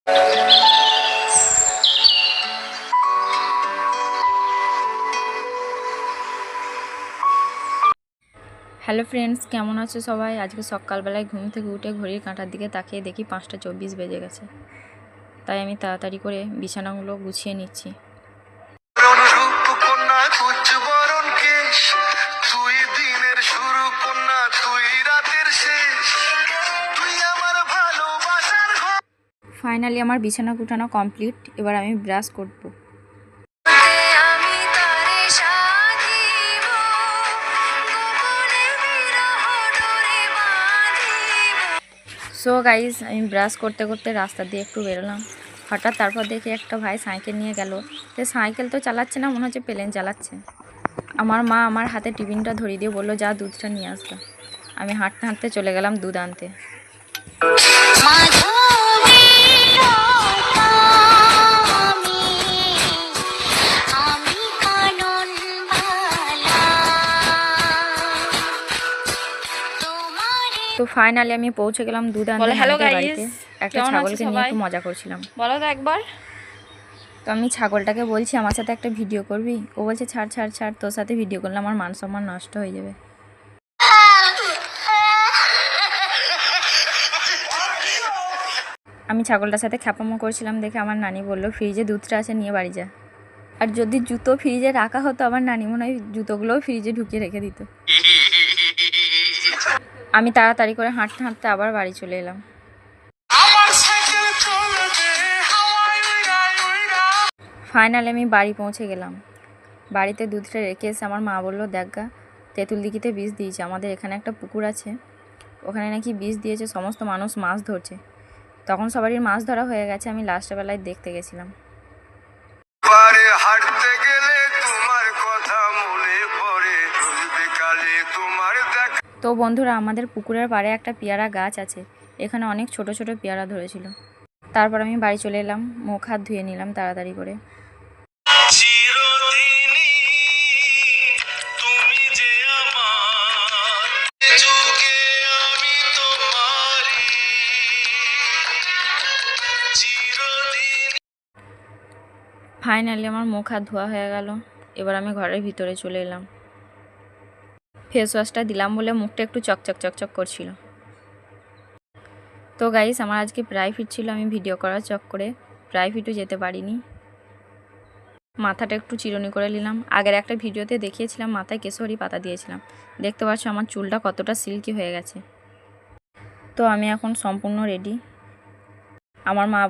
Hello friends, কেমন আছো সবাই? আজকে সকালবেলায় ঘুম থেকে উঠে ঘড়ির কাঁটার দিকে তাকিয়ে দেখি 5টা 24 বেজে গেছে। তাই আমি তাড়াতাড়ি করে বিছানাগুলো গুছিয়ে নিচ্ছি। ফাইনালি আমার বিছানা গুটানো কমপ্লিট। এবার আমি ব্রাশ করব। সো গাইজ, আমি ব্রাশ করতে করতে রাস্তা দিয়ে একটু বেরোলাম। হঠাৎ তারপর দেখি একটা ভাই সাইকেল নিয়ে গেল। সে সাইকেল তো চালাচ্ছে না, মনে হচ্ছে প্লেন চালাচ্ছে। আমার মা আমার হাতে টিফিনটা ধরিয়ে দিয়ে বললো, যা দুধটা নিয়ে আসবে। আমি হাঁটতে হাঁটতে চলে গেলাম দুধ আনতে। তো ফাইনালি আমি পৌঁছে গেলাম দুধ আনতে। হ্যালো গাইস, একটা ছাগলকে নিয়ে একটু মজা করছিলাম। বলো তো একবার। তো আমি ছাগলটাকে বলছি, আমার সাথে একটা ভিডিও করবি? ও বলছে, ছাড় ছাড় ছাড়, তোর সাথে ভিডিও করলে আমার মান সম্মান নষ্ট হয়ে যাবে। আমি ছাগলটার সাথে খ্যাপামো করছিলাম দেখে আমার নানি বললো, ফ্রিজে দুধটা আছে, নিয়ে বাড়ি যা। আর যদি জুতো ফ্রিজে রাখা হতো, আমার নানি মনে হয় জুতোগুলোও ফ্রিজে ঢুকিয়ে রেখে দিত। আমি তাড়াতাড়ি করে হাঁটতে হাঁটতে আবার বাড়ি চলে এলাম। ফাইনালি আমি বাড়ি পৌঁছে গেলাম। বাড়িতে দুধটা রেখে এসে আমার মা বললো, দেখ গা, তেঁতুল দিঘিতে বিষ দিয়েছে। আমাদের এখানে একটা পুকুর আছে, ওখানে নাকি বিষ দিয়েছে, সমস্ত মানুষ মাছ ধরছে। তখন সবারই মাছ ধরা হয়ে গেছে। আমি লাস্ট বেলায় দেখতে গেছিলাম। তো বন্ধুরা, আমাদের পুকুরের পাড়ে একটা পেয়ারা গাছ আছে, এখানে অনেক ছোট ছোট পেয়ারা ধরেছিল। তারপর আমি বাড়ি চলে এলাম, মুখ হাত ধুয়ে নিলাম তাড়াতাড়ি করে। ফাইনালি আমার মুখ হাত ধোয়া হয়ে গেল। এবার আমি ঘরের ভিতরে চলে এলাম। ফেস ওয়াশটা দিলাম বলে মুখটা একটু চকচক চকচক করছিল। তো গাইস, আমার আজকে প্রাইভেট ছিল, আমি ভিডিও করার চক্করে প্রাইভেটও যেতে পারিনি। মাথাটা একটু চিরুনি করে নিলাম। আগের একটা ভিডিওতে দেখিয়েছিলাম মাথায় কেশরি পাতা দিয়েছিলাম। দেখতে পাচ্ছ আমার চুলটা কতটা সিল্কি হয়ে গেছে। তো আমি এখন সম্পূর্ণ রেডি। আমার মা